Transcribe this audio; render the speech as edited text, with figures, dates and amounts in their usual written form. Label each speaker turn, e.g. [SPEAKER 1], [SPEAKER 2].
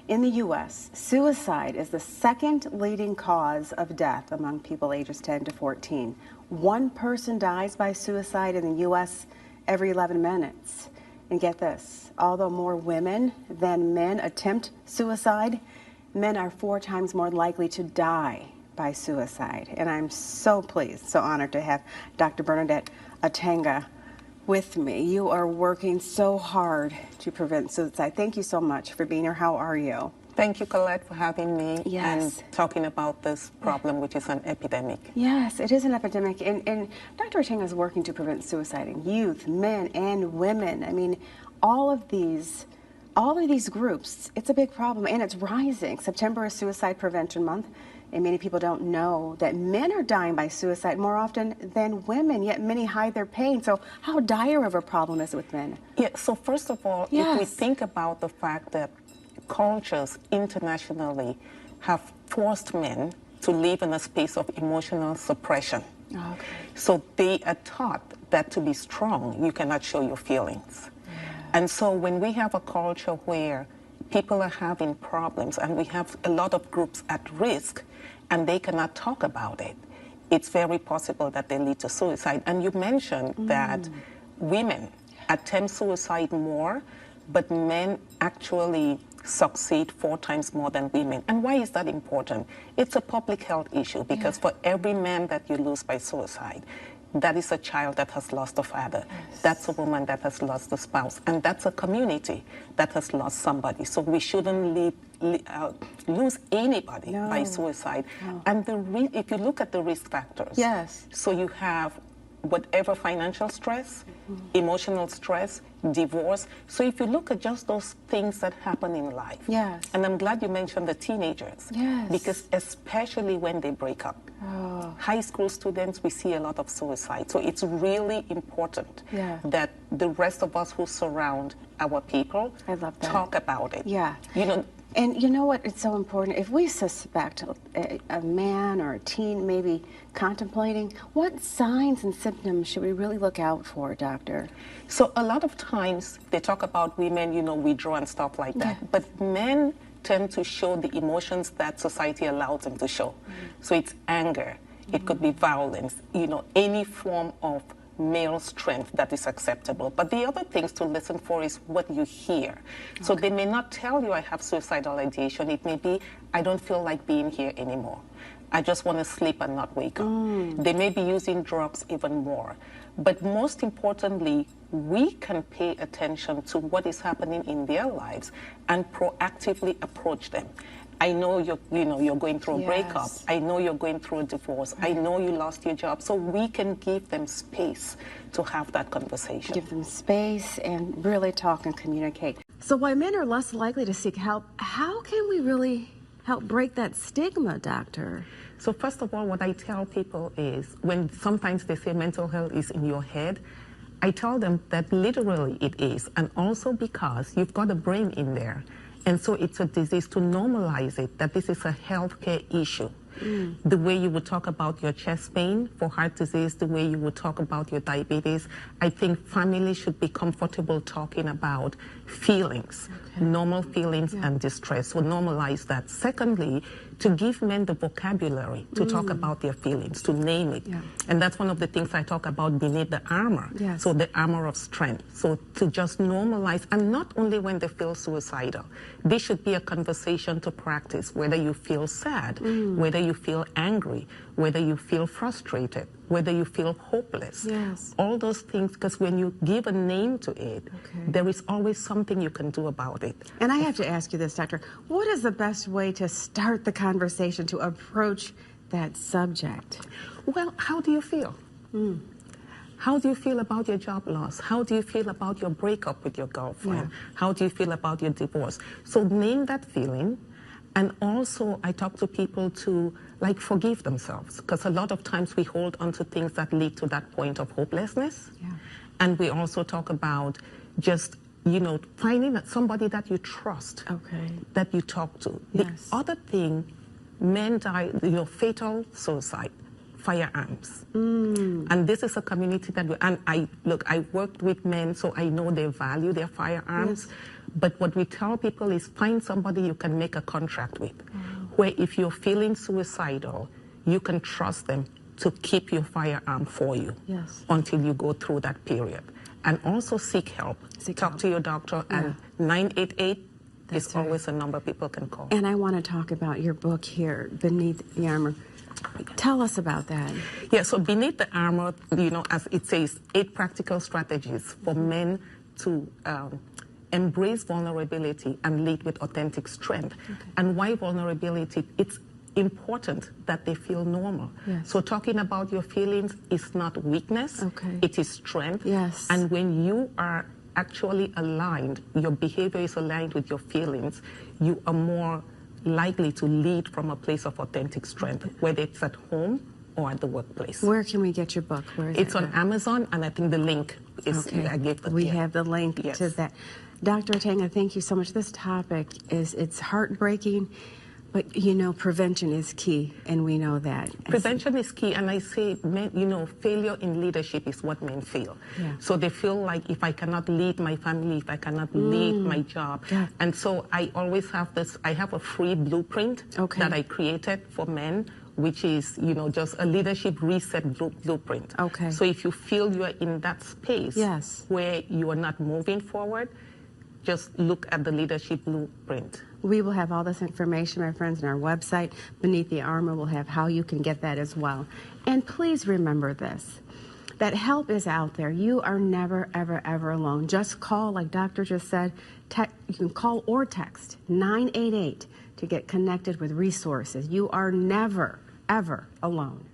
[SPEAKER 1] In the U.S., suicide is the second leading cause of death among people ages 10 to 14. One person dies by suicide in the U.S. every 11 minutes. And get this, although more women than men attempt suicide, men are 4 times more likely to die by suicide. And I'm so pleased, so honored to have Dr. Bernadette Atanga with me. You are working so hard to prevent suicide. Thank you so much for being here. How are you?
[SPEAKER 2] Thank you, Colette, for having me
[SPEAKER 1] Yes.
[SPEAKER 2] and talking about this problem, which is an epidemic.
[SPEAKER 1] Yes, it is an epidemic. And Dr. Atanga is working to prevent suicide in youth, men, and women. I mean, all of these groups, it's a big problem, and it's rising. September is Suicide Prevention Month. And many people don't know that men are dying by suicide more often than women, yet many hide their pain. So how dire of a problem is it with men?
[SPEAKER 2] Yeah, so first of all,
[SPEAKER 1] Yes.
[SPEAKER 2] if we think about the fact that cultures internationally have forced men to live in a space of emotional suppression.
[SPEAKER 1] Okay.
[SPEAKER 2] So they are taught that to be strong, you cannot show your feelings.
[SPEAKER 1] Yeah.
[SPEAKER 2] And so when we have a culture where people are having problems and we have a lot of groups at risk and they cannot talk about it, it's very possible that they lead to suicide. And you mentioned that women attempt suicide more, but men actually succeed 4 times more than women. And why is that important? It's a public health issue because for every man that you lose by suicide, that is a child that has lost a father.
[SPEAKER 1] Yes.
[SPEAKER 2] That's a woman that has lost a spouse. And that's a community that has lost somebody. So we shouldn't lose anybody by suicide.
[SPEAKER 1] No.
[SPEAKER 2] And if you look at the risk factors,
[SPEAKER 1] Yes.
[SPEAKER 2] so you have whatever financial stress, emotional stress, divorce. So if you look at just those things that happen in life,
[SPEAKER 1] Yes.
[SPEAKER 2] and I'm glad you mentioned the teenagers,
[SPEAKER 1] Yes.
[SPEAKER 2] because especially when they break up, high school students, we see a lot of suicide. So it's really important that the rest of us who surround our people
[SPEAKER 1] I love that.
[SPEAKER 2] talk about it.
[SPEAKER 1] Yeah.
[SPEAKER 2] You know,
[SPEAKER 1] and you know what? It's so important. If we suspect a man or a teen maybe contemplating, what signs and symptoms should we really look out for, doctor?
[SPEAKER 2] So a lot of times they talk about women, you know, withdraw and stuff like that.
[SPEAKER 1] Yeah.
[SPEAKER 2] But men tend to show the emotions that society allows them to show. So it's anger. It could be violence, you know, any form of male strength that is acceptable. But the other things to listen for is what you hear. So they may not tell you I have suicidal ideation. It may be, I don't feel like being here anymore. I just want to sleep and not wake up. They may be using drugs even more. But most importantly, we can pay attention to what is happening in their lives and proactively approach them. I know you're going through a breakup. I know you're going through a divorce. I know you lost your job. So we can give them space to have that conversation.
[SPEAKER 1] Give them space and really talk and communicate. So while men are less likely to seek help, how can we really help break that stigma, doctor?
[SPEAKER 2] So first of all, what I tell people is, when sometimes they say mental health is in your head, I tell them that literally it is, and also because you've got a brain in there. And so it's a disease, to normalize it, that this is a healthcare issue. The way you would talk about your chest pain for heart disease, the way you would talk about your diabetes, I think families should be comfortable talking about feelings, normal feelings and distress. So normalize that. Secondly, to give men the vocabulary to talk about their feelings, to name it. And that's one of the things I talk about beneath the armor. So the armor of strength. So to just normalize, and not only when they feel suicidal. This should be a conversation to practice, whether you feel sad, whether you feel angry, whether you feel frustrated, whether you feel hopeless. All those things, because when you give a name to it, there is always something you can do about it.
[SPEAKER 1] And I have to ask you this, doctor. What is the best way to start the conversation, to approach that subject?
[SPEAKER 2] Well, how do you feel? How do you feel about your job loss? How do you feel about your breakup with your girlfriend? How do you feel about your divorce? So name that feeling. And also, I talk to people to, like, forgive themselves. Because a lot of times we hold on to things that lead to that point of hopelessness. And we also talk about just, you know, finding somebody that you trust, that you talk to. The other thing, men die, you know, fatal suicide, firearms. And this is a community that I worked with men, so I know they value their firearms. But what we tell people is find somebody you can make a contract with, where if you're feeling suicidal, you can trust them to keep your firearm for you until you go through that period. And also seek help. Talk to your doctor, and 988 is always a number people can call.
[SPEAKER 1] And I want to talk about your book here, Beneath the Armor. Tell us about that.
[SPEAKER 2] Yeah, so Beneath the Armor, you know, as it says, 8 practical strategies for men to embrace vulnerability and lead with authentic strength. And why vulnerability? It's important that they feel normal. So talking about your feelings is not weakness, it is strength. And when you are actually aligned, your behavior is aligned with your feelings, you are more likely to lead from a place of authentic strength, whether it's at home or at the workplace.
[SPEAKER 1] Where can we get your book? Where is
[SPEAKER 2] it's on Amazon, and I think the link is, I gave the
[SPEAKER 1] We have the link to that. Dr. Atanga, thank you so much. This topic it's heartbreaking, but you know, prevention is key, and we know that.
[SPEAKER 2] Prevention is key, and I say, men, you know, failure in leadership is what men feel. So they feel like, if I cannot lead my family, if I cannot lead my job. And so I always have this, I have a free blueprint that I created for men, which is, you know, just a leadership reset blueprint. So if you feel you are in that space where you are not moving forward, just look at the leadership blueprint.
[SPEAKER 1] We will have all this information, my friends, on our website. Beneath the Armor, we'll have how you can get that as well. And please remember this, that help is out there. You are never, ever, ever alone. Just call, like Doctor just said, you can call or text 988 to get connected with resources. You are never, ever alone.